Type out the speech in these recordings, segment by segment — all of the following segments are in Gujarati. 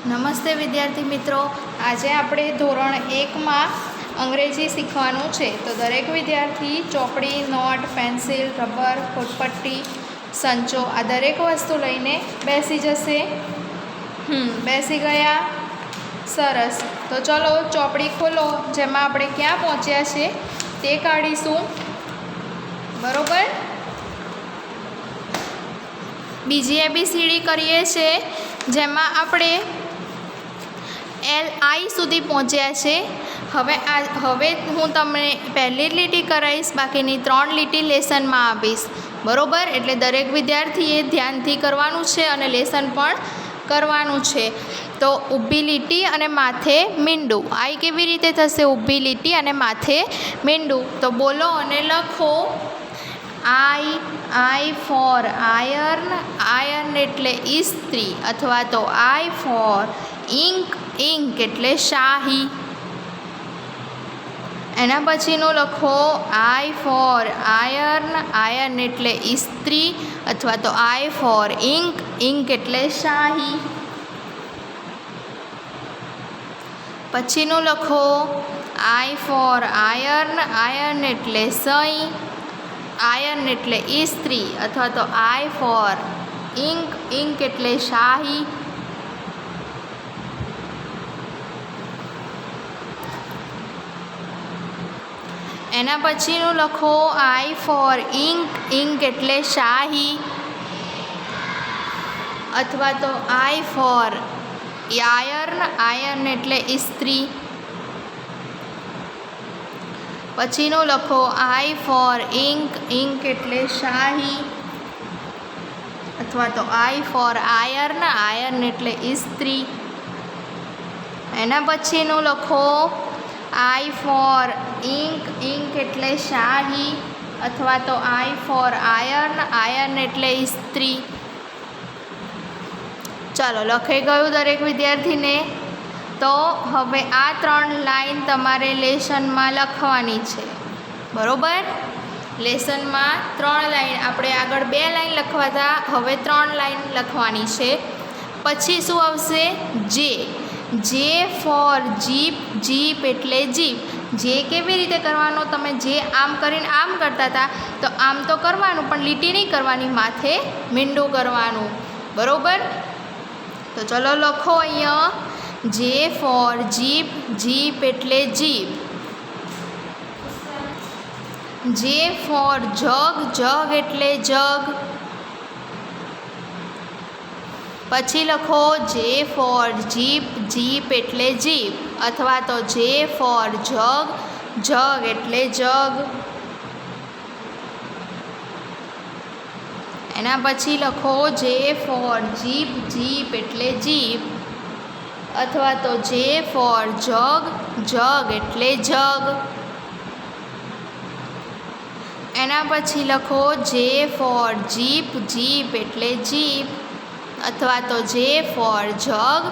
નમસ્તે વિદ્યાર્થી મિત્રો, આજે આપણે ધોરણ 1માં અંગ્રેજી શીખવાનું છે. તો દરેક વિદ્યાર્થી ચોપડી, નોટ, પેન્સિલ, રબર, ફૂટપટ્ટી, સંચો આ દરેક વસ્તુ લઈને બેસી જશે. બેસી ગયા? સરસ. તો ચલો ચોપડી ખોલો, જેમાં આપણે ક્યાં પહોંચ્યા છે તે કાઢીશું. બરોબર? બીજી ABCD કરીએ છીએ, જેમાં આપણે LI સુધી પહોંચ્યા છે. હવે હું તમને પહેલી લીટી કરાવીશ, બાકીની 3 લીટી લેસનમાં આપીશ. બરોબર? એટલે દરેક વિદ્યાર્થીએ ધ્યાનથી કરવાનું છે અને લેસન પણ કરવાનું છે. તો ઊભી લીટી અને માથે મીંડું. આઈ કેવી રીતે થશે? ઊભી લીટી અને માથે મીંડું. તો બોલો અને લખો. I for iron. આયર્ન એટલે ઇસ્ત્રી, અથવા તો I for ink. ઇંક એટલે શાહી. એના પછીનું લખો I for iron. આયર્ન એટલે ઇસ્ત્રી, અથવા તો I for ink. ઇંક એટલે શાહી. પછીનું લખો I for iron. આયર્ન એટલે સઈ. આયર્ન એટલે ઇસ્ત્રી, અથવા તો I for ink. ઇંક એટલે શાહી. એના પછીનું લખો I for ink. ઇંક એટલે શાહી, અથવા તો I for આયર્ન. આયર્ન એટલે ઇસ્ત્રી. પછીનું લખો I for ink. ઇંક એટલે શાહી, અથવા તો I for આયર્ન. આયર્ન એટલે ઇસ્ત્રી. એના પછીનું લખો I for ink. ઇંક એટલે શાહી, અથવા તો I for આયર્ન. આયર્ન એટલે ઇસ્ત્રી. ચાલો, લખાઈ ગયું દરેક વિદ્યાર્થીને? તો હવે આ 3 લાઈન તમારે લેસનમાં લખવાની છે. બરોબર? લેસનમાં 3 લાઈન, આપણે આગળ 2 લાઈન લખવાતા, હવે 3 લાઈન લખવાની છે. પછી શું આવશે? જે ફોર જીપ. જીપ એટલે જીપ. જે કેવી રીતે કરવાનો? તમે જે આમ કરીને આમ કરતા હતા, તો આમ તો કરવાનું, પણ લીટી નહીં કરવાની, માથે મીંડું કરવાનું. બરોબર? તો ચલો લખો અહીંયા. જે ફોર જીપ. જીપ એટલે જીપ. જે ફોર જગ. જગ એટલે જગ. પછી લખો જે ફોર જીપ. જીપ એટલે જીપ, અથવા તો જે ફોર જગ. જગ એટલે જગ. એના પછી લખો જે ફોર જીપ. જીપ એટલે જીપ, અથવા તો જે ફોર જગ. જગ એટલે જગ. એના પછી લખો જે ફોર જીપ. જીપ એટલે જીપ, અથવા તો જે ફોર જગ.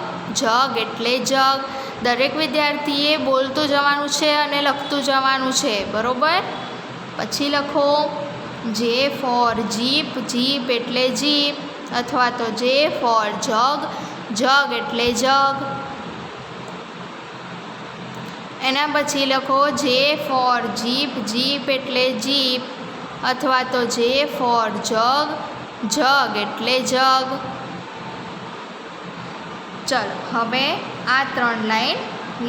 જગ એટલે જગ. દરેક વિદ્યાર્થીએ બોલતું જવાનું છે અને લખતું જવાનું છે. બરોબર? પછી લખો જે ફોર જીપ. જીપ એટલે જીપ, અથવા તો જે ફોર જગ. જગ એટલે જગ. એના પછી લખો જે ફોર જીપ. જીપ એટલે જીપ, અથવા તો જે ફોર જગ. જગ એટલે જગ. ચલો, હવે આ 3 લાઈન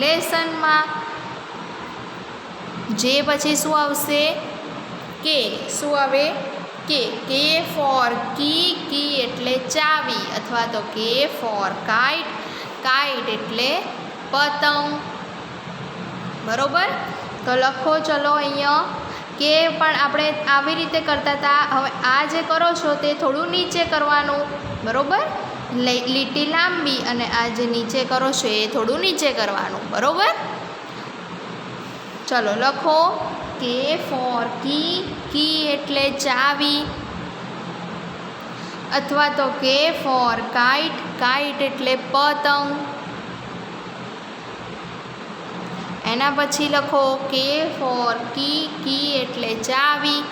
લેસનમાં. જે પછી શું આવશે? કે. શું આવે? કે ફોર કી. કી એટલે ચાવી, અથવા તો કે ફોર કાઇટ. કાઇટ એટલે પતંગ. બરોબર? તો લખો ચલો અહીંયા. કે પણ આપણે આવી રીતે કરતા હતા, હવે આ જે કરો છો તે થોડું નીચે કરવાનું. બરોબર? લીટી લાંબી, અને આ જે નીચે કરો છો એ થોડું નીચે કરવાનું. બરોબર? ચલો લખો કે ફોર કી. કી એટલે ચાવી, અથવા તો કે ફોર કાઇટ. કાઇટ એટલે પતંગ. એના પછી લખો કે ફોર કી. કી એટલે ચાવી,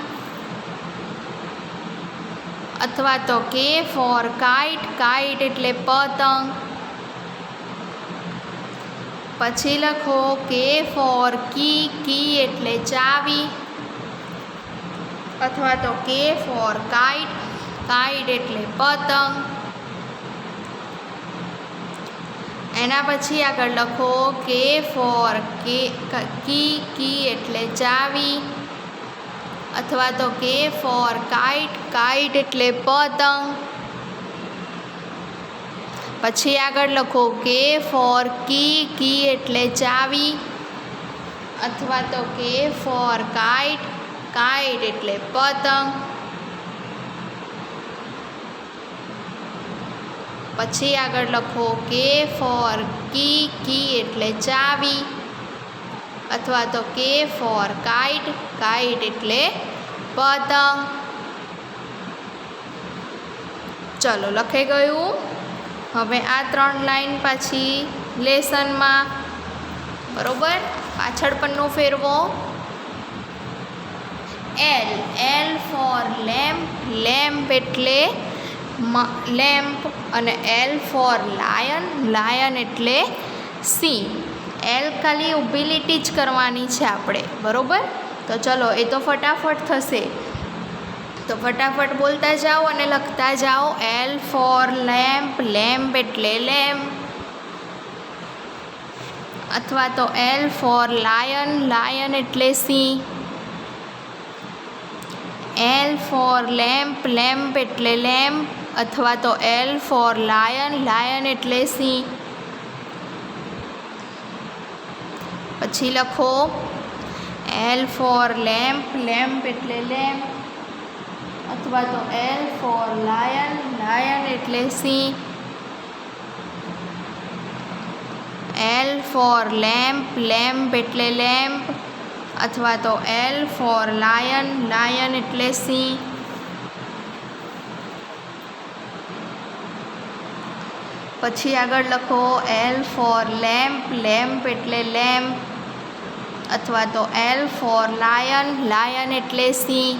અથવા તો કે ફોર કાઇટ. કાઇટ એટલે પતંગ. પછી લખો કે ફોર કી એટલે ચાવી, અથવા તો કે ફોર કાઇટ એટલે પતંગ. એના પછી આગળ લખો કે ફોર કી એટલે ચાવી, અથવા તો કે ફોર કાઇટ એટલે પતંગ. પછી આગળ લખો કે ફોર કી એટલે ચાવી, અથવા તો કે ફોર કાઇટ એટલે પતંગ. પછી આગળ લખો કે ફોર કી એટલે ચાવી, અથવા તો કે ફોર કાઇટ એટલે પતંગ. ચલો લખાઈ ગયું. હવે આ 3 લાઈન પાછી લેસનમાં, બરોબર. પાછળ પન્નું ફેરવો. એલ ફોર લેમ્પ એટલે લેમ્પ, અને એલ ફોર લાયન એટલે સિંહ. એલ ખાલી ઊભી લીટી જ કરવાની છે આપણે, બરોબર. તો ચલો એ તો ફટાફટ થશે, તો ફટાફટ બોલતા જાઓ અને લખતા જાઓ. એલ ફોર લેમ્પ એટલે લેમ્પ, અથવા તો એલ ફોર લાયન એટલે સિંહ. એલ ફોર લેમ્પ એટલે લેમ્પ, અથવા તો એલ ફોર લાયન એટલે સિંહ. પછી લખો એલ ફોર લેમ્પ એટલે લેમ્પ, અથવા તો એલ ફોર લાયન એટલે સિંહ. એલ ફોર લેમ્પ એટલે લેમ્પ, અથવા તો એલ ફોર લાયન એટલે સિંહ. પછી આગળ લખો એલ ફોર લેમ્પ એટલે લેમ્પ, અથવા તો એલ ફોર લાયન એટલે સિંહ.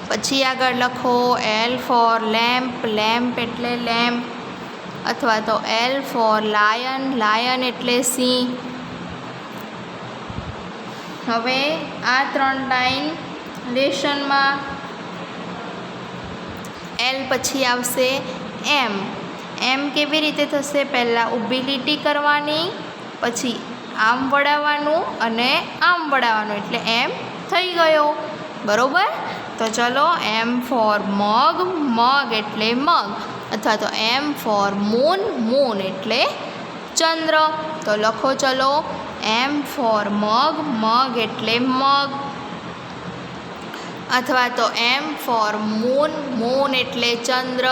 પછી આગળ લખો એલ ફોર લેમ્પ એટલે લેમ્પ, અથવા તો એલ ફોર લાયન એટલે સિંહ. હવે આ 3 લાઈન લેશનમાં. એલ પછી આવશે એમ કેવી રીતે થશે? પહેલાં ઊભી લીટી કરવાની, પછી આમ વળાવવાનું અને આમ વળાવવાનું, એટલે એમ થઈ ગયો, બરોબર. તો ચલો એમ ફોર મગ એટલે મગ, અથવા તો એમ ફોર મૂન એટલે ચંદ્ર. તો લખો ચલો એમ ફોર મગ એટલે મગ, અથવા તો એમ ફોર મૂન એટલે ચંદ્ર.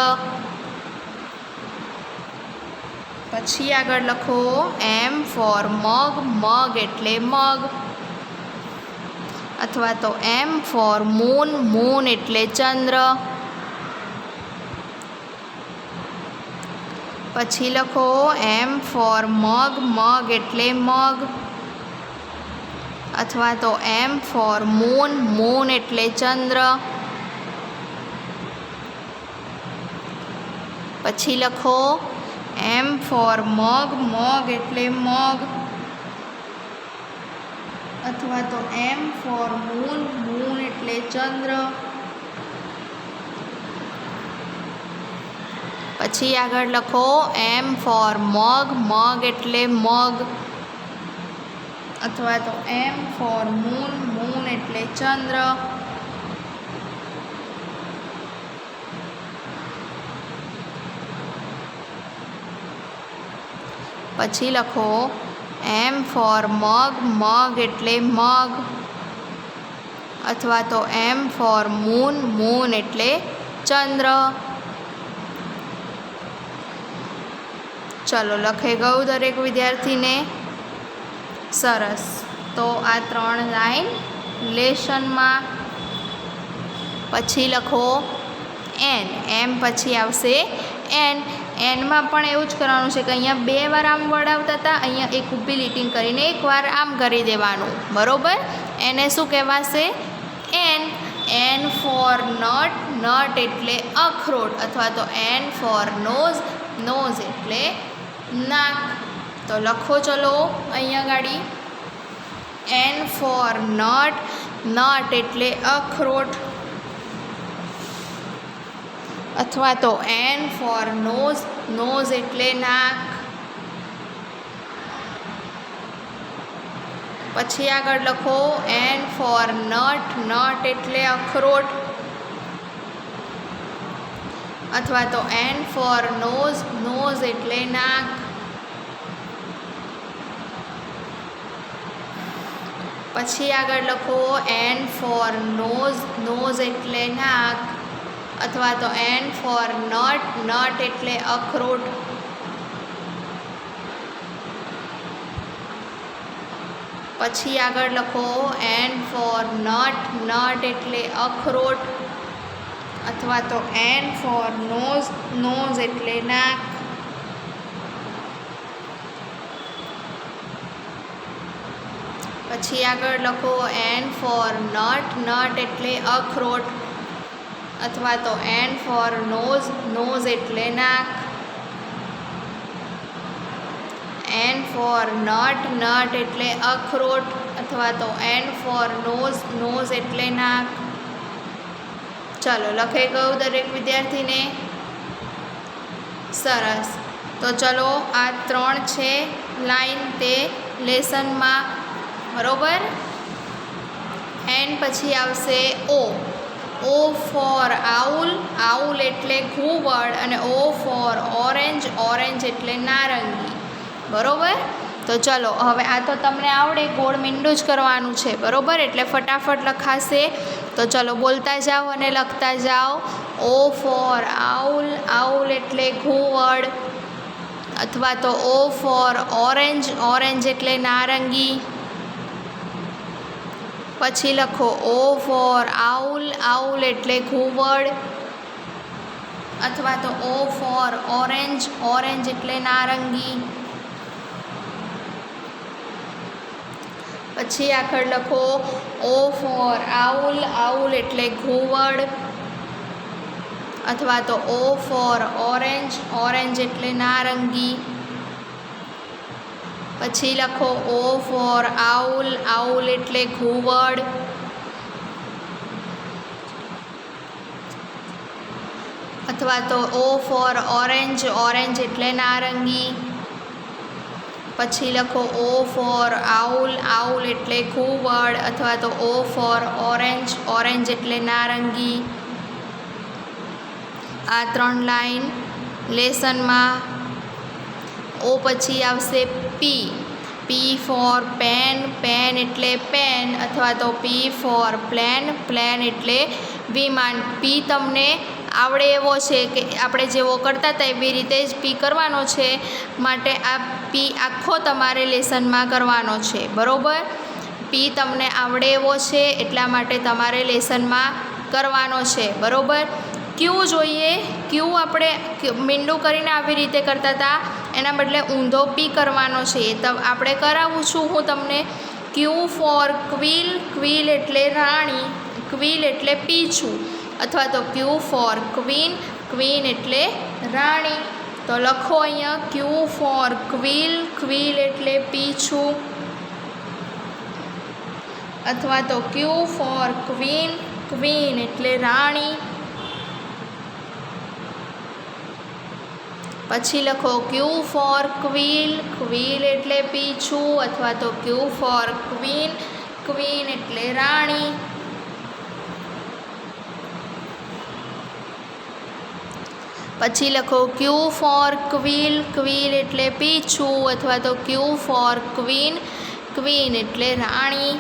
પછી આગળ લખો એમ ફોર મગ એટલે મગ, અથવા તો એમ ફોર મૂન એટલે ચંદ્ર. પછી લખો એમ ફોર મગ એટલે મગ, અથવા તો એમ ફોર મૂન એટલે ચંદ્ર. પછી લખો એમ ફોર મગ એટલે મગ, અથવા તો એમ ફોર મૂન એટલે ચંદ્ર. પછી આગળ લખો એમ ફોર મગ એટલે મગ, અથવા તો એમ ફોર મૂન એટલે ચંદ્ર. પછી લખો એમ ફોર મગ એટલે મગ, અથવા તો એમ ફોર મૂન એટલે ચંદ્ર. ચલો લખાઈ ગયું દરેક વિદ્યાર્થીને? સરસ. તો આ 3 લાઈન લેશનમાં. પછી લખો એમ પછી આવશે એનમાં પણ એવું જ કરવાનું છે કે અહીંયા 2 વાર આમ વળાવતા હતા, અહીંયા એક ઊભી લીટી કરીને એકવાર આમ કરી દેવાનું, બરોબર. એને શું કહેવાશે? એન ફોર નટ એટલે અખરોટ, અથવા તો એન ફોર નોઝ એટલે નાક. તો લખો ચલો અહીંયા ગાડી. N for nut. નટ એટલે અખરોટ. અથવા તો N for nose. નોઝ એટલે નાક. પછી આગળ લખો N for nut. નટ એટલે અખરોટ. અથવા તો N for nose. નોઝ એટલે નાક. પછી આગળ લખો N for nose. નોઝ એટલે નાક. અથવા તો N for nut. નટ એટલે અખરોટ. પછી આગળ લખો N for nut. નટ એટલે અખરોટ. અથવા તો N for nose. નોઝ એટલે નાક. પછી આગળ લખો N for nut. નટ એટલે અખરોટ. અથવા તો N for nose. નોઝ એટલે નાક. N for nut. નટ એટલે અખરોટ. અથવા તો N for nose. નોઝ એટલે નાક. ચાલો લખાઈ ગયું દરેક વિદ્યાર્થીને? સરસ. તો ચલો આ 3 છે લાઈન તે લેસનમાં, બરોબર. એન પછી આવશે O. O for owl. Owl એટલે ઘુવડ. અને O for orange. ઓરેન્જ એટલે નારંગી, બરોબર. તો ચલો હવે આ તો તમને આવડે, ગોળ મીંડું જ કરવાનું છે, બરોબર. એટલે ફટાફટ લખાશે. તો ચલો બોલતા જાઓ અને લખતા જાઓ. O for owl. આઉલ એટલે ઘુવડ. અથવા તો O for orange. ઓરેન્જ એટલે નારંગી. પછી લખો O for owl. આઉલ એટલે ઘુવડ. અથવા તો O for orange. ઓરેન્જ એટલે નારંગી. પછી આગળ લખો O for owl. આઉલ એટલે ઘુવડ. અથવા તો O for orange. ઓરેન્જ એટલે નારંગી. પછી લખો O for owl. આઉલ એટલે ઘુવડ. અથવા તો O for orange. ઓરેન્જ એટલે નારંગી. પછી લખો O for owl. આઉલ એટલે ઘુવડ. અથવા તો O for orange. ઓરેન્જ એટલે નારંગી. આ 3 લાઈન લેસનમાં. O પછી આવશે P. P for pen. Pen એટલે પેન. અથવા તો P for plane. પ્લેન એટલે વિમાન. P તમને આવડે એવો છે કે આપણે જેવો કરતા હતા એવી રીતે જ P કરવાનો છે, માટે આ P આખો તમારે લેસનમાં કરવાનો છે, બરોબર. P તમને આવડે એવો છે એટલા માટે તમારે લેસનમાં કરવાનો છે, બરોબર. Q જોઈએ. Q આપણે મીંડું કરીને આવી રીતે કરતા હતા, એના બદલે ઊંધો P કરવાનો છે. તો આપણે કરાવું છું હું તમને. Q for quill. ક્વિલ એટલે રાણી. ક્વિલ એટલે પીછું. અથવા તો Q for queen. ક્વીન એટલે રાણી. તો લખો અહીંયા Q for quill. ક્વિલ એટલે પીછું. અથવા તો Q for queen. ક્વીન એટલે રાણી. પછી લખો Q for quill. ક્વિલ એટલે પીછું. અથવા તો Q for queen. ક્વીન એટલે રાણી. પછી લખો Q for quill. ક્વિલ એટલે પીછું. અથવા તો Q for queen. ક્વીન એટલે રાણી.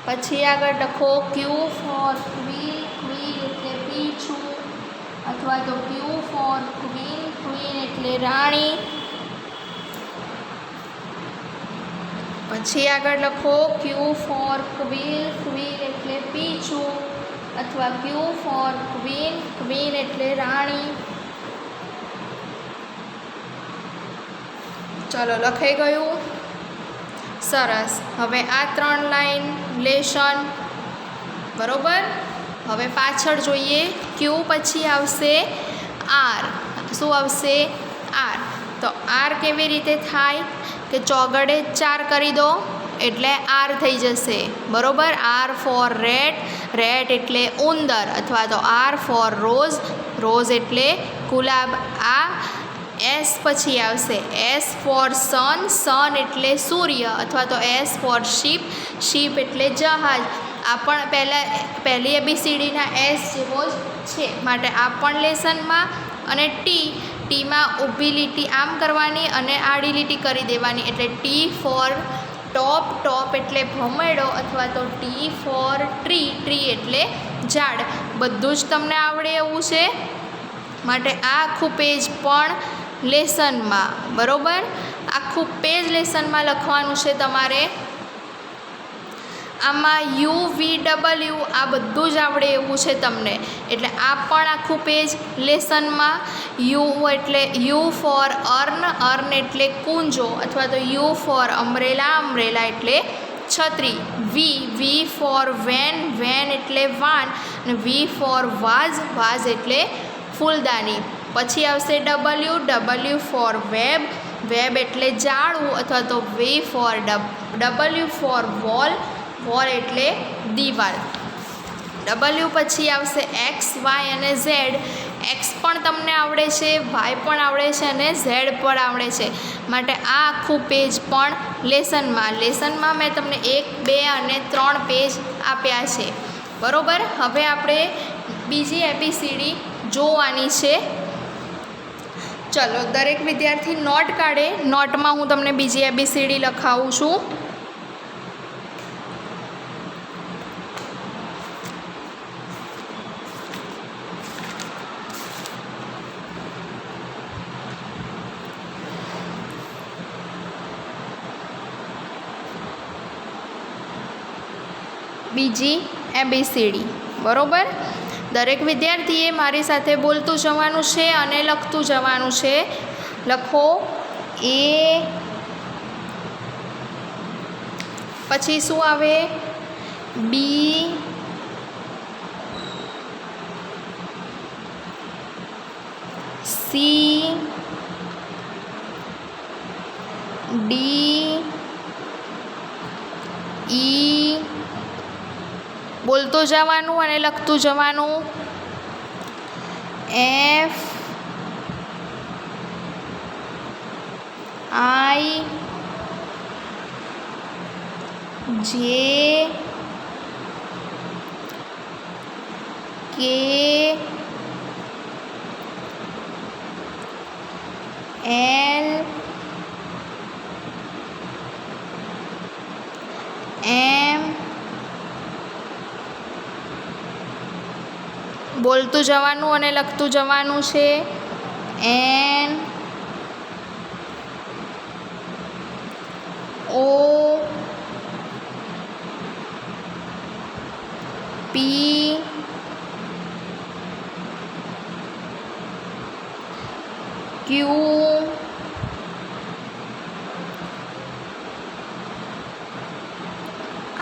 પછી આગળ લખો Q for quill. ક્વિલ એટલે પીછું. અથવા તો Q for queen. ક્વીન એટલે રાણી. પછી આગળ લખો Q for quill. ક્વિલ એટલે પીછું. અથવા Q for queen. ક્વીન એટલે રાણી. ચલો લખાઈ ગયું? સરસ. હવે આ 3 લાઈન લેશન, બરોબર. હવે પાછળ જોઈએ. Q પછી આવશે R. શું આવશે આર. તો આર કેવી રીતે થાય કે ચોગડે 4 કરી દો એટલે આર થઈ જશે, બરાબર. આર ફોર રેટ, રેટ એટલે ઉંદર, અથવા તો આર ફોર રોઝ, રોઝ એટલે ગુલાબ. આ એસ પછી આવશે એસ ફોર સન, સન એટલે સૂર્ય, અથવા તો એસ ફોર શીપ, શીપ એટલે જહાજ. આ પણ પહેલી ABCDના એસ જેવો જ છે, માટે આ પણ લેસનમાં. અને ટીમાં ઊભી લીટી આમ કરવાની અને આડી લીટી કરી દેવાની, એટલે ટી ફોર ટોપ, ટોપ એટલે ભમરડો, અથવા તો ટી ફોર ટ્રી, ટ્રી એટલે ઝાડ. બધું જ તમને આવડે એવું છે, માટે આ આખું પેજ પણ લેસનમાં, બરાબર. આખું પેજ લેસનમાં લખવાનું છે તમારે. આમાં UVW આ બધું જ આવડે એવું છે તમને, એટલે આ પણ આખું પેજ લેસનમાં. યુ એટલે યુ ફોર અર્ન, અર્ન એટલે કૂંજો, અથવા તો યુ ફોર અમ્બ્રેલા, અમ્બ્રેલા એટલે છત્રી. વી ફોર વેન, વેન એટલે વાન, અને વી ફોર વાઝ, વાઝ એટલે ફૂલદાની. પછી આવશે ડબલ્યુ ફોર વેબ, વેબ એટલે જાળવું, અથવા તો ડબલ્યુ ફોર વોલ, વોલ એટલે દીવાલ. ડબલ્યુ પછી આવશે એક્સ, વાય અને ઝેડ. એક્સ પણ તમને આવડે છે, વાય પણ આવડે છે, અને ઝેડ પણ આવડે છે, માટે આ આખું પેજ પણ લેસનમાં. લેસનમાં મેં તમને 1, 2 અને 3 પેજ આપ્યા છે, બરાબર. હવે આપણે બીજી ABCD જોવાની છે. ચલો, દરેક વિદ્યાર્થી નોટ કાઢે. નોટમાં હું તમને બીજી ABCD લખાવું છું. બીજી ABCD, બરાબર. દરેક વિદ્યાર્થીએ મારી સાથે બોલતું જવાનું છે અને લખતું જવાનું છે. લખો એ, પછી શું આવે બી, સી, ડી, ઈ, બોલતું જવાનું અને લખતું જવાનું. એફ, આઈ, જે, કે, એલ, એમ, બોલતું જવાનું અને લખતું જવાનું છે. N, O, P, Q,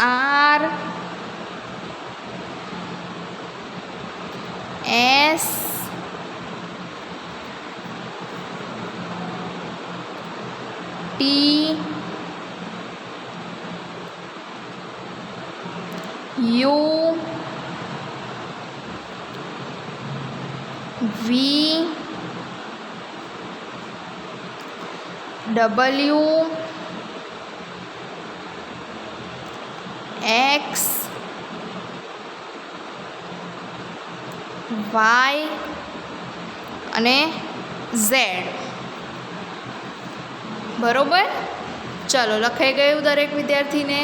R, S, T, U, V, W, X, Y અને ઝેડ, બરોબર. ચલો, લખાઈ ગયું દરેક વિદ્યાર્થીને.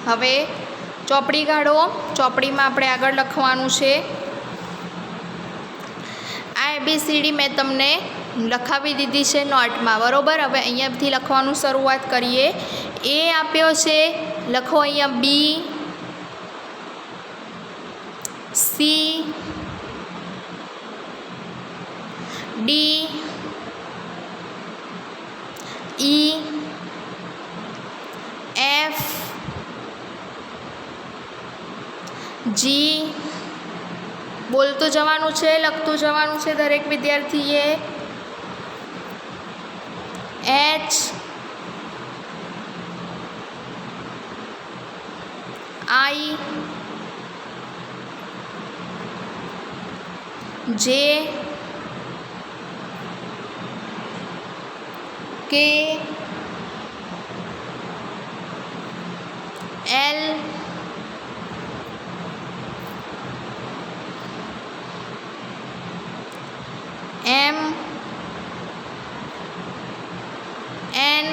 હવે ચોપડી કાઢો. ચોપડીમાં આપણે આગળ લખવાનું છે. આ ABCD મેં તમને લખાવી દીધી છે નોટમાં, બરાબર. હવે અહીંયાથી લખવાનું શરૂઆત કરીએ. એ આપ્યો છે, લખો અહીંયા બી, સી, ડી, ઈ, એફ, જી, બોલતું જવાનું છે, લખતું જવાનું છે દરેક વિદ્યાર્થીએ. H I J K L M N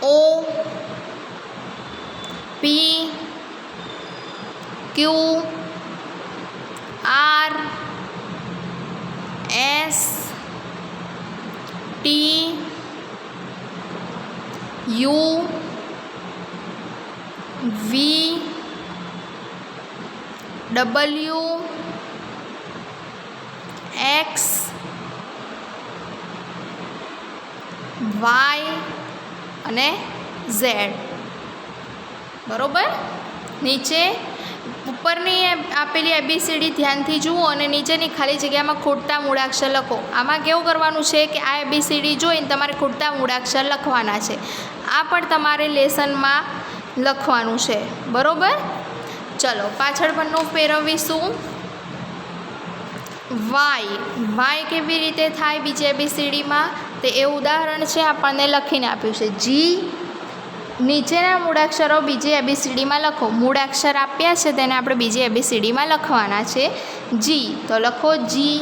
O P Q R S T U V W X Y અને Z. બરોબર. નીચે ઉપરની આપેલી ABCD ધ્યાનથી જુઓ અને નીચેની ખાલી જગ્યામાં ખૂટતા મૂળાક્ષર લખો. આમાં કેવું કરવાનું છે કે આ ABCD જોઈને તમારે ખૂટતા મૂળાક્ષર લખવાના છે. આ પણ તમારે લેસનમાં લખવાનું છે. બરોબર. ચલો પાછળ પન્નું ફેરવીશું. વાય કેવી રીતે થાય બીજી ABCDમાં તે એ ઉદાહરણ છે, આપણને લખીને આપ્યું છે. જી નીચેના મૂળાક્ષરો બીજી ABCDમાં લખો. મૂળાક્ષર આપ્યા છે તેને આપણે બીજી ABCDમાં લખવાના છે. જી તો લખો જી.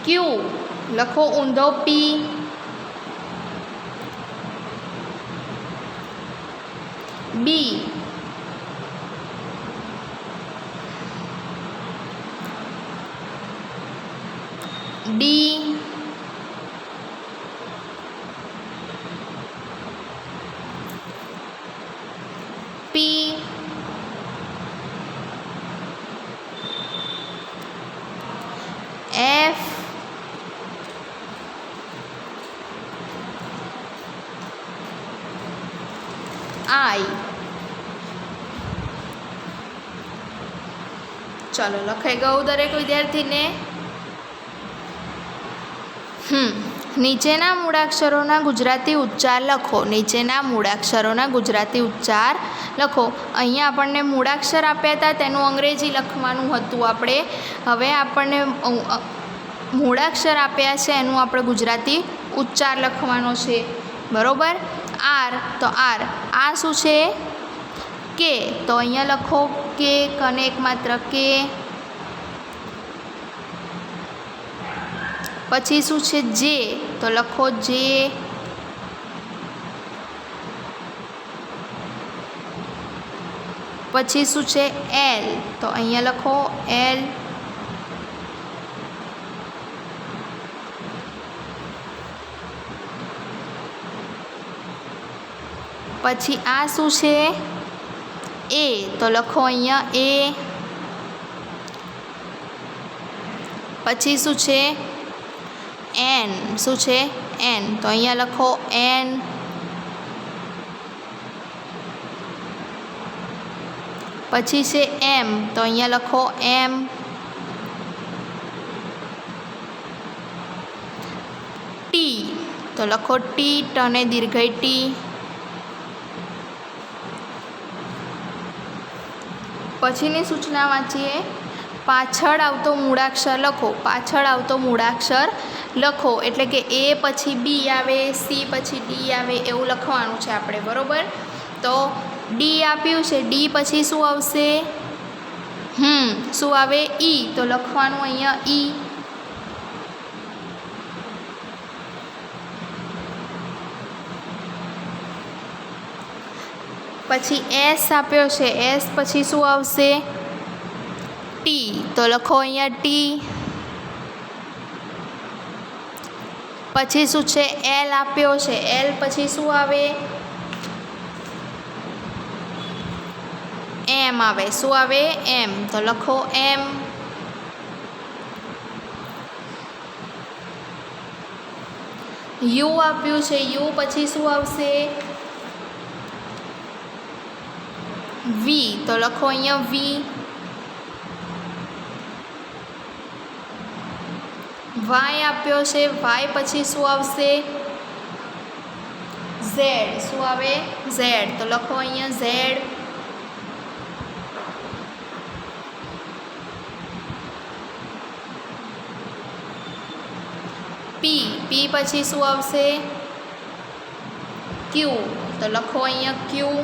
ક્યુ લખો ઊંધો પી. B D P F I. ચલો લખાઈ ગયું દરેક વિદ્યાર્થીને. નીચેના મૂળાક્ષરોના ગુજરાતી ઉચ્ચાર લખો. નીચેના મૂળાક્ષરોના ગુજરાતી ઉચ્ચાર લખો. અહીંયા આપણને મૂળાક્ષર આપ્યા હતા તેનું અંગ્રેજી લખવાનું હતું આપણે. હવે આપણને મૂળાક્ષર આપ્યા છે એનું આપણે ગુજરાતી ઉચ્ચાર લખવાનો છે. બરોબર. આર તો આર. આ શું છે? કે. તો અહીંયા લખો કે, કને એકમાત્ર કે. પછી શું છે? જે. તો લખો જે. પછી શું છે? એલ. તો અહીંયા લખો એલ. પછી આ શું છે? એ. તો લખો અહીંયા એ. પછી શું છે? એન. શું છે? એન. તો અહીંયા લખો એન. પછી છે એમ. તો અહીંયા લખો એમ. ટી. તો લખો ટી. ટને દીર્ઘઈ ટી. પછીની સૂચના વાંચીએ. પાછળ આવતો મૂળાક્ષર લખો. પાછળ આવતો મૂળાક્ષર લખો એટલે કે એ પછી બી આવે, સી પછી ડી આવે એવું લખવાનું છે આપણે. બરોબર. તો ડી આપ્યું છે. ડી પછી શું આવશે? શું આવે? ઈ. તો લખવાનું અહીંયા ઈ. પછી એસ આપ્યો છે. એસ પછી શું આવશે? ટી. તો લખો અહીંયા ટી. પછી શું છે? એલ આપ્યો છે. એલ પછી શું આવે? એમ આવે. શું આવે? એમ. તો લખો એમ. યુ આપ્યું છે. યુ પછી શું આવશે? વી તો લખો અહીંયા વી. વાય આપ્યો છે, વાય પછી શું આવશે? ઝેડ. શું આવે? ઝેડ. તો લખો અહીંયા ઝેડ. પી. પી પછી શું આવશે? ક્યુ. તો લખો અહીંયા ક્યુ.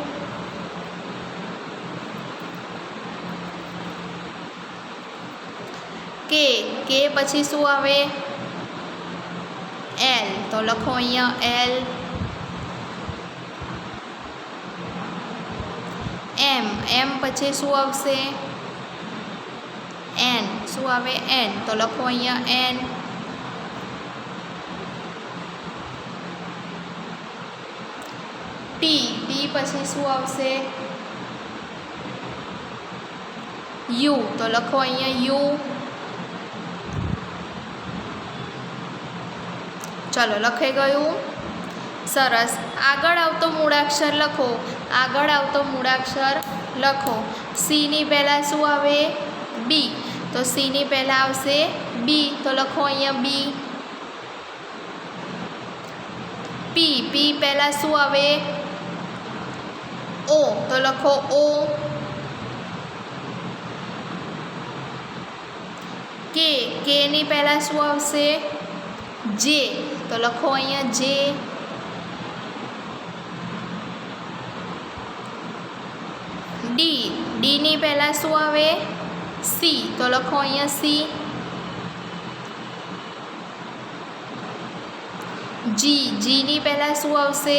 કે. કે પછી શું આવે? એલ. તો લખો અહીંયા એલ. એમ. એમ પછી શું આવશે? એન. શું આવે? એન. તો લખો અહીંયા એન. ટી. ટી પછી શું આવશે? યુ. તો લખો અહીંયા યુ. ચલો લખાઈ ગયું. સરસ. આગળ આવતો મૂળાક્ષર લખો. આગળ આવતો મૂળાક્ષર લખો. સીની પહેલાં શું આવે? બી. તો સીની પહેલાં આવશે બી. તો લખો અહીંયા બી. પી. પી પહેલાં શું આવે? ઓ. તો લખો ઓ. કે. કેની પહેલાં શું આવશે? જે. તો લખો અહીંયા જે. ડી. ડીની પહેલાં શું આવે? સી. તો લખો અહીંયા સી. જી. જીની પહેલાં શું આવશે?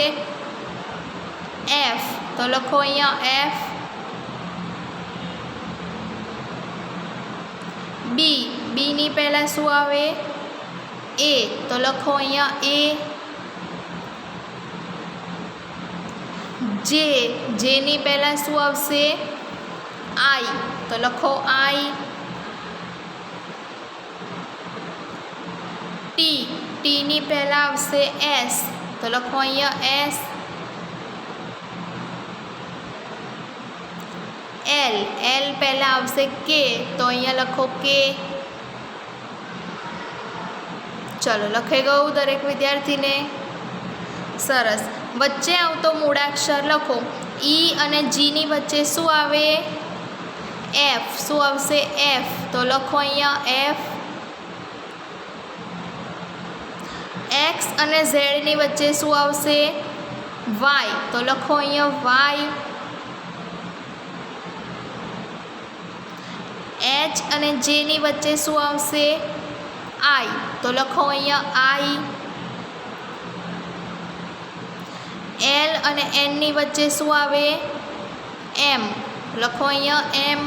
એફ. તો લખો અહીંયા એફ. બી. બીની પહેલાં શું આવે? એ. તો લખો અહીંયા એ. જે. જેની પહેલાં શું આવશે? આઈ. તો લખો આઈ. ટી. ટીની પહેલાં આવશે એસ. તો લખો અહીંયા એસ. એલ. એલ પહેલાં આવશે કે. તો અહીંયા લખો કે. ચલો લખાઈ ગયું દરેક વિદ્યાર્થીને. સરસ. વચ્ચે આવતો મૂળાક્ષર લખો. ઈ અને જીની વચ્ચે શું આવે? એફ. શું આવશે? એફ. તો લખો અહીંયા એફ. એક્સ અને ઝેડની વચ્ચે શું આવશે? વાય. તો લખો અહીંયા વાય. એચ અને જેની વચ્ચે શું આવશે? આઈ. તો લખો અહીંયા આઈ. એલ અને એનની વચ્ચે શું આવે? એમ. લખો અહીંયા એમ.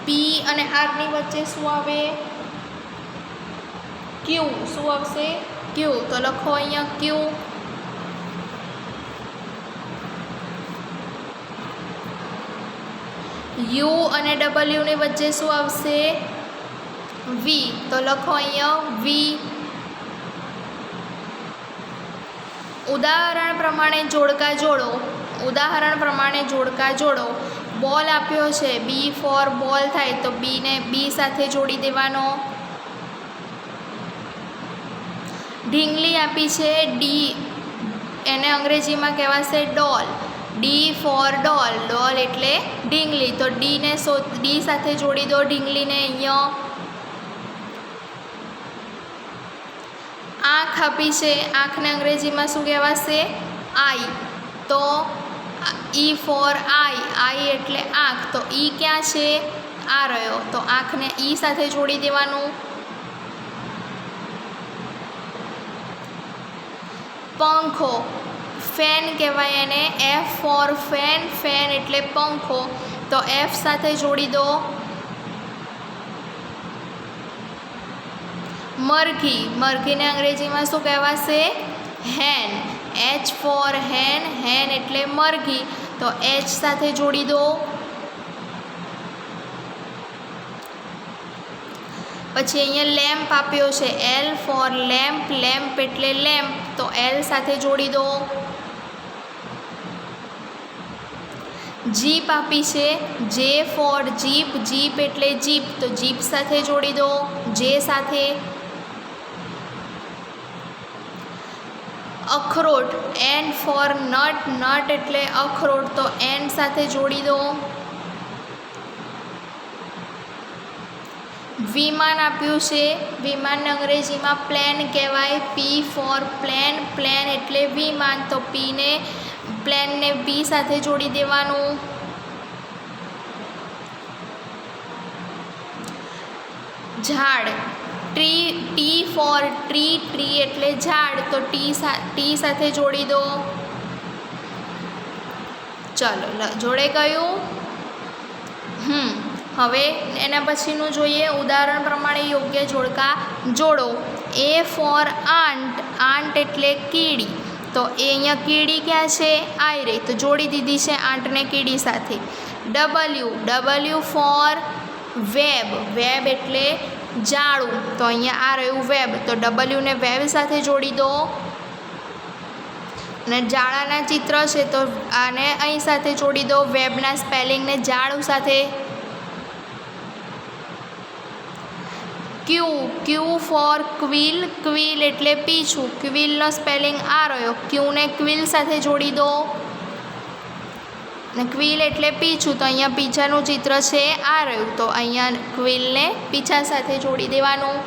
પી અને આરની વચ્ચે શું આવે? ક્યુ. શું આવશે? ક્યુ. તો લખો અહીંયા ક્યુ. યુ અને ડબલ્યુની વચ્ચે શું આવશે? વી. તો લખો અહીંયા વી. ઉદાહરણ પ્રમાણે જોડકા જોડો. ઉદાહરણ પ્રમાણે જોડકા જોડો. બોલ આપ્યો છે, બી ફોર બોલ થાય તો બીને બી સાથે જોડી દેવાનો. ઢીંગલી આપી છે ડી, એને અંગ્રેજીમાં કહેવાશે ડોલ. ડી ફોર ડોલ. ડોલ એટલે ઢીંગલી, તો ડીને ડી સાથે જોડી દો ઢીંગલીને અહીંયા. આંખ આપી છે, આંખને અંગ્રેજીમાં શું કહેવાશે? આઈ. તો ઈ ફોર આઈ. આઈ એટલે આંખ, તો ઈ ક્યાં છે? આ રહ્યો, તો આંખને ઈ સાથે જોડી દેવાનું. પંખો, ફેન કહેવાય એને, એફ ફોર ફેન. ફેન એટલે પંખો, તો એફ સાથે જોડી દો. મરઘી, મરઘીને અંગ્રેજીમાં શું કહેવાશે? હેન. એચ ફોર હેન. હેન એટલે મરઘી, તો એચ સાથે જોડી દો. પછી અહીંયા લેમ્પ આપ્યો છે, એલ ફોર લેમ્પ. લેમ્પ એટલે લેમ્પ, તો એલ સાથે જોડી દો. જીપ આપી છે, જે ફોર જીપ, જીપ એટલે જીપ, તો જીપ સાથે જોડી દો જે સાથે. અખરોટ, એન ફોર નટ, નટ એટલે અખરોટ, તો એન સાથે જોડી દો. વિમાન આપ્યું છે, વિમાનને અંગ્રેજીમાં પ્લેન કહેવાય, પી ફોર પ્લેન, પ્લેન એટલે વિમાન, તો પીને પ્લેનને બી સાથે જોડી દેવાનું. ઝાડ, ટી ફોર ટ્રી, ટ્રી એટલે ઝાડ, તો ટી સાથે જોડી દો. ચલો જોડે ગયું. હવે એના પછીનું જોઈએ, ઉદાહરણ પ્રમાણે યોગ્ય જોડકા જોડો. એ ફોર આંટ, આંટ એટલે કીડી, તો એ અહીંયા કીડી ક્યાં છે? આઈ રહી, તો જોડી દીધી છે આંટને કીડી સાથે. W, W for web, web એટલે જાળું, તો અહીંયા આ રહ્યું વેબ, તો ડબલ્યુને વેબ સાથે જોડી દો. અને જાળાના ચિત્ર છે તો આને અહીં સાથે જોડી દો, વેબના સ્પેલિંગને જાળું સાથે. ક્યુ, ક્યુ ફોર ક્વિલ, ક્વિલ એટલે પીછું, ક્વિલનો સ્પેલિંગ આ રહ્યો, ક્યુને ક્વિલ સાથે જોડી દો. અને ક્વિલ એટલે પીછું, તો અહીંયા પીછાનું ચિત્ર છે આ રહ્યું, તો અહીંયા ક્વિલને પીછા સાથે જોડી દેવાનું.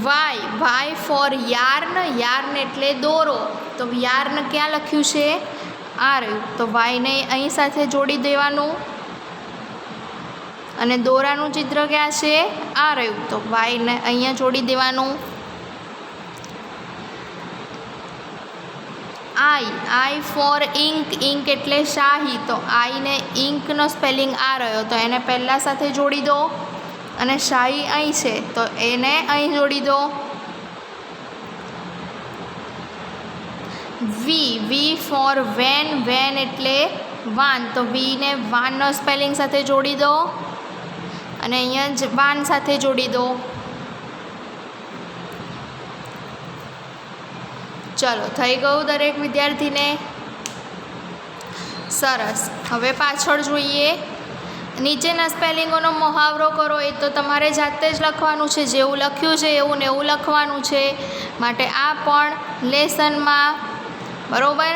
Y, Y for yarn, yarn એટલે દોરો, તો યાર્ન ક્યાં લખ્યું છે? આ રહ્યું, તો વાયને અહીં સાથે જોડી દેવાનું. અને દોરાનું ચિત્ર ક્યાં છે? આ રહ્યું, તો વાયને અહીંયા જોડી દેવાનું. આઈ, આઈ ફોર ઇંક, ઇંક એટલે શાહી, તો આઈને ઇંકનો સ્પેલિંગ આ રહ્યો, તો એને પહેલાં સાથે જોડી દો. અને શાહી અહીં છે તો એને અહીં જોડી દો. વી, વી ફોર વેન, વેન એટલે વાન, તો વીને વાનનો સ્પેલિંગ સાથે જોડી દો. અને અહીંયા જ વાન સાથે જોડી દો. ચલો થઈ ગયું દરેક વિદ્યાર્થીને? સરસ. હવે પાછળ જોઈએ. નીચેના સ્પેલિંગોનો મુહાવરો કરો, એ તો તમારે જાતે જ લખવાનું છે, જેવું લખ્યું છે એવું ને એવું લખવાનું છે, માટે આ પણ લેસનમાં બરાબર.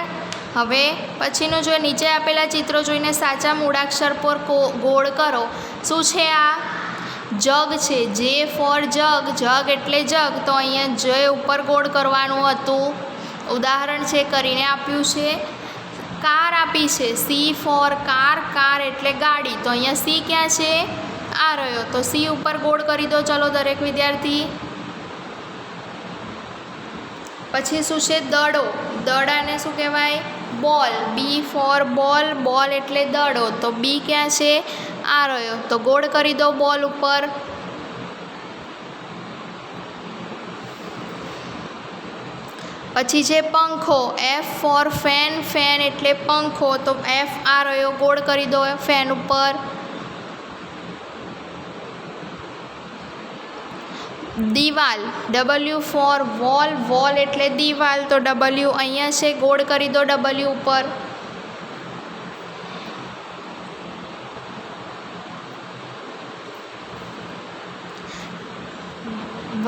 હવે પછીનું જો નીચે આપેલા ચિત્રો જોઈને સાચા મૂળાક્ષર પર ગોળ કરો. શું છે આ? જગ છે, જે ફોર જગ, જગ એટલે જગ, તો અહીંયા જે ઉપર ગોળ કરવાનું હતું, ઉદાહરણ છે કરીને આપ્યું છે. કાર આપી છે, સી ફોર કાર, કાર એટલે ગાડી, તો અહીંયા સી ક્યાં છે? આ રહ્યો, તો સી ઉપર ગોળ કરી દો. ચલો દરેક વિદ્યાર્થી. પછી શું છે? દડો, દડાને શું કહેવાય? બોલ, બી ફોર બોલ, બોલ એટલે દડો, તો બી ક્યાં છે? આ રહ્યો, તો ગોળ કરી દો બોલ ઉપર. પછી છે પંખો, એફ ફોર ફેન, ફેન એટલે પંખો, તો એફ આ રહ્યો, ગોળ કરી દો ફેન ઉપર. દિવાલ, ડબલ્યુ ફોર વોલ, વોલ એટલે દિવાલ, તો ડબલ્યુ અહીંયા છે, ગોળ કરી દો ડબલ્યુ ઉપર.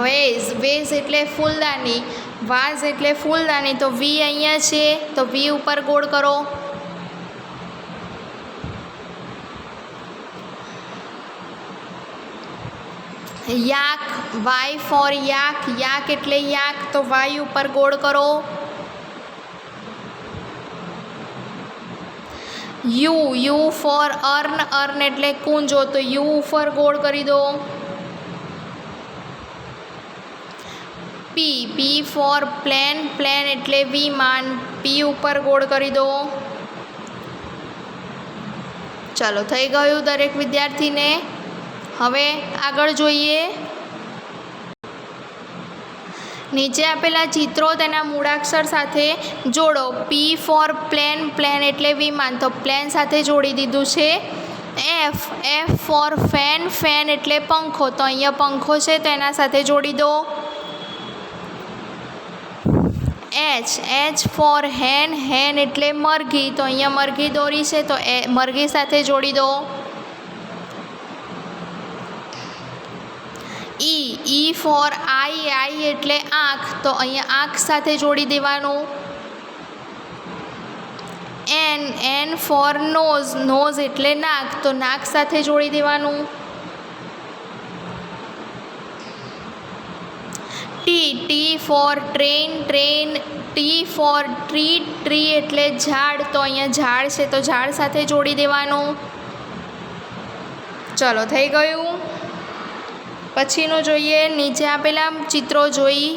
વેઝ, વેઝ એટલે ફૂલદાની, વાઝ એટલે ફૂલદાની, તો વી અહીંયા છે, તો વી ઉપર ગોળ કરો. Yak, Y for yak, yak એટલે યાક, તો વાય ઉપર ગોળ કરો. U, U for urn, urn એટલે કૂંજો, તો યુ ઉપર ગોળ કરી દો. P, P for plane, plane એટલે વિમાન, પી ઉપર ગોળ કરી દો. ચલો થઈ ગયું દરેક વિદ્યાર્થીને? હવે આગળ જોઈએ. નીચે આપેલા ચિત્રો તેના મૂળાક્ષર સાથે જોડો. પી ફોર પ્લેન, પ્લેન એટલે વિમાન, તો પ્લેન સાથે જોડી દીધું છે. એફ ફોર ફેન એટલે પંખો, તો અહીંયા પંખો છે તો એના સાથે જોડી દો. એચ ફોર હેન એટલે મરઘી, તો અહીંયા મરઘી દોરી છે તો મરઘી સાથે જોડી દો. ઈ ફોર આઈ એટલે આંખ, તો અહીંયા આંખ સાથે જોડી દેવાનું. એન ફોર નોઝ એટલે નાક, તો નાક સાથે જોડી દેવાનું. T for train T for tree એટલે ઝાડ, તો અહીંયા ઝાડ છે તો ઝાડ સાથે જોડી દેવાનું. ચલો થઈ ગયું. પછીનું જોઈએ. નીચે આપેલા ચિત્રો જોઈ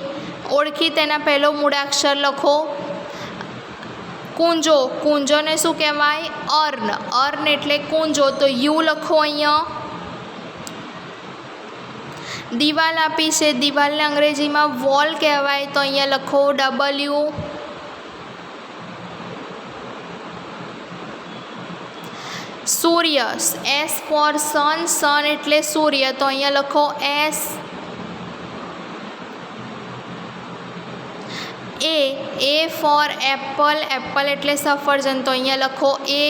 ઓળખી તેના પહેલો મૂળાક્ષર લખો. કુંજોને શું કહેવાય? અર્ન એટલે કુંજો, તો યુ લખો અહીંયા. દિવાલ આપી છે, દિવાલને અંગ્રેજીમાં વોલ કહેવાય, તો અહીંયા લખો W. સૂર્ય એસ ફોર સન એટલે સૂર્ય, તો અહીંયા લખો S. એ ફોર એપલ એટલે સફરજન, તો અહીંયા લખો A.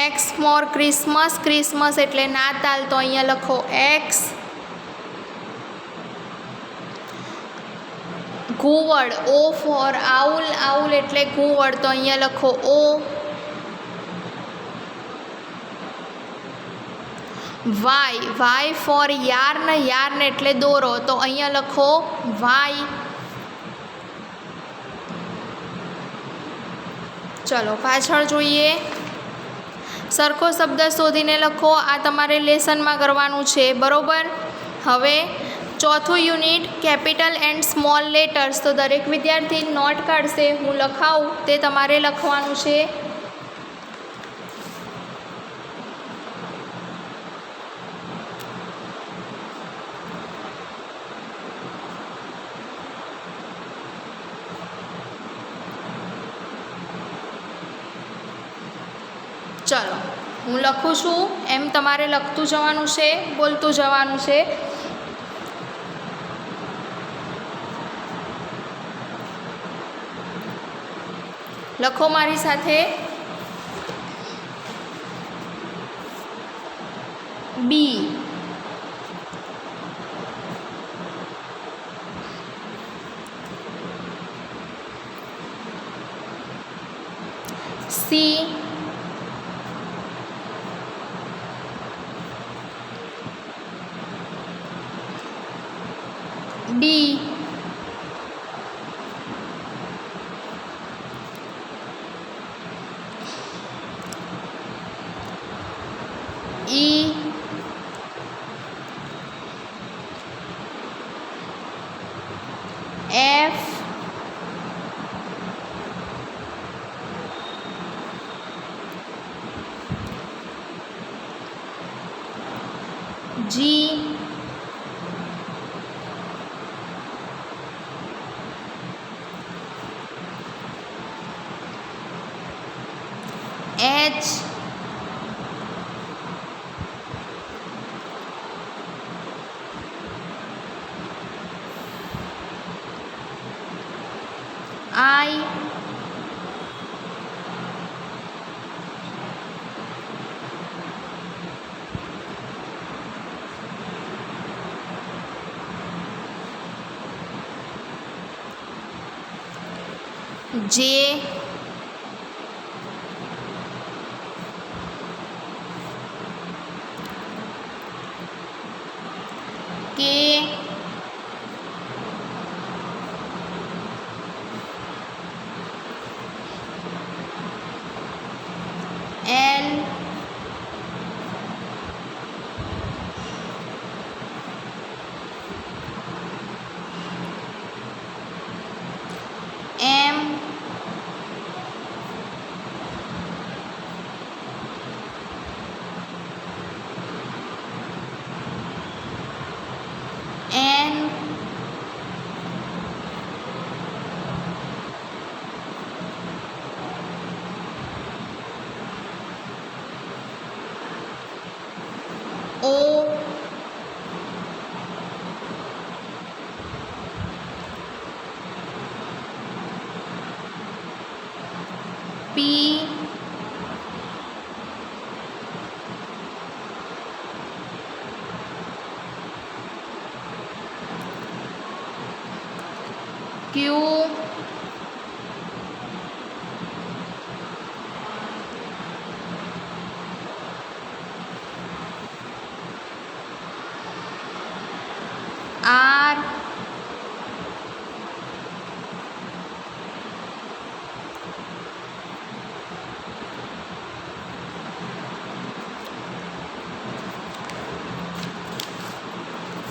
એક્સ ફોર ક્રિસમસ એટલે નાતાલ, તો અહીંયા લખો X. ઘુવડ O ફોર આઉલ એટલે ઘુવડ, તો અહીંયા લખો O. વાય ફોર યાર્ન એટલે દોરો, તો અહીંયા લખો Y. ચલો પાછળ જોઈએ. સરખો શબ્દ શોધીને લખો. આ તમારે લેસનમાં કરવાનું છે, બરોબર. હવે ચોથું unit capital and small letters, તો દરેક વિદ્યાર્થી નોટ કાઢશે, હું લખાવું તે તમારે લખવાનું છે. ચલો હું લખું છું એમ તમારે લખતું જવાનું છે, બોલતું જવાનું છે. લખો મારી સાથે. B C D E F G H I J K L M N P Q R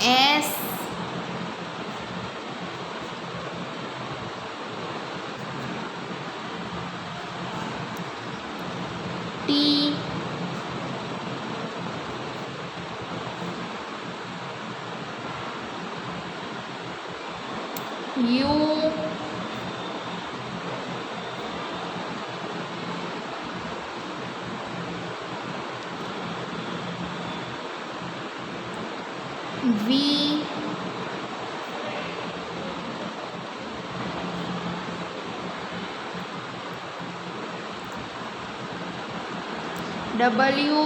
S T U V W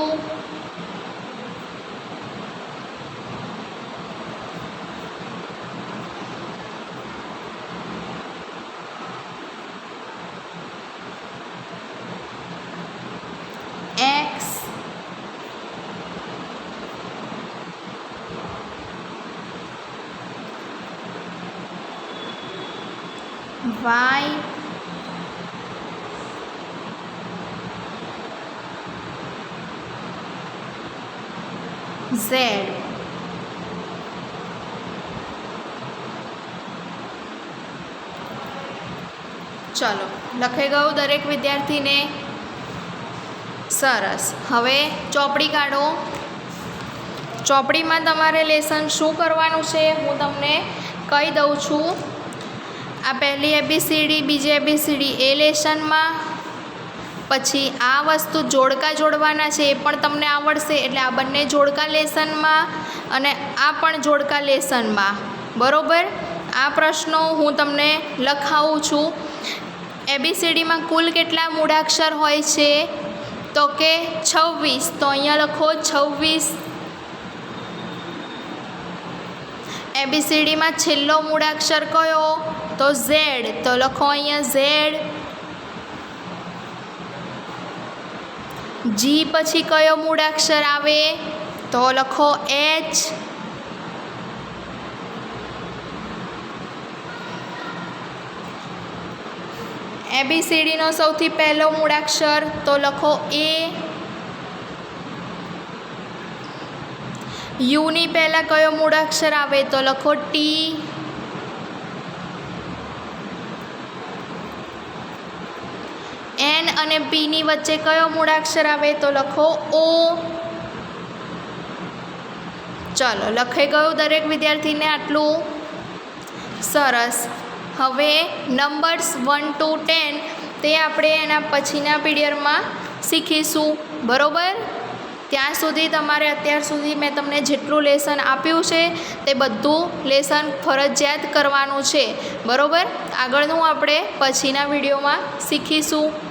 X Y Z. ચલો લખાઈ ગયું દરેક વિદ્યાર્થીને? સરસ. હવે ચોપડી કાઢો. ચોપડીમાં તમારે લેસન શું કરવાનું છે હું તમને કહી દઉં છું. આ પહેલી એબીસીડી, બીજી એબીસીડી એ લેસનમાં, પછી આ વસ્તુ જોડકા જોડવાના છે એ પણ તમને આવડશે, એટલે આ બંને જોડકા લેસનમાં અને આ પણ જોડકા લેસનમાં. બરાબર? આ પ્રશ્નો હું તમને લખાવું છું. એબીસીડીમાં કુલ કેટલા મૂળાક્ષર હોય છે? તો કે 26. તો અહીંયા લખો 26. એબીસીડીમાં છેલ્લો મૂળાક્ષર કયો? તો ઝેડ. તો લખો અહીંયા ઝેડ. જી પછી કયો મૂળાક્ષર આવે? તો લખો એચ. એબીસીડીનો સૌથી પહેલો મૂળાક્ષર તો લખો એ. યુની પહેલાં કયો મૂળાક્ષર આવે? તો લખો ટી. એન અને પીની વચ્ચે કયો મૂળાક્ષર આવે? તો લખો ઓ. ચલો લખાઈ ગયું દરેક વિદ્યાર્થીને આટલું? સરસ. હવે નંબર્સ 1 to 10 તે આપણે એના પછીના પીરિયડમાં શીખીશું. બરાબર? ત્યાં સુધી તમારે અત્યાર સુધી મેં તમને જેટલું લેસન આપ્યું છે તે બધું લેસન ફરજિયાત કરવાનું છે. બરાબર? આગળનું આપણે પછીના વિડીયોમાં શીખીશું.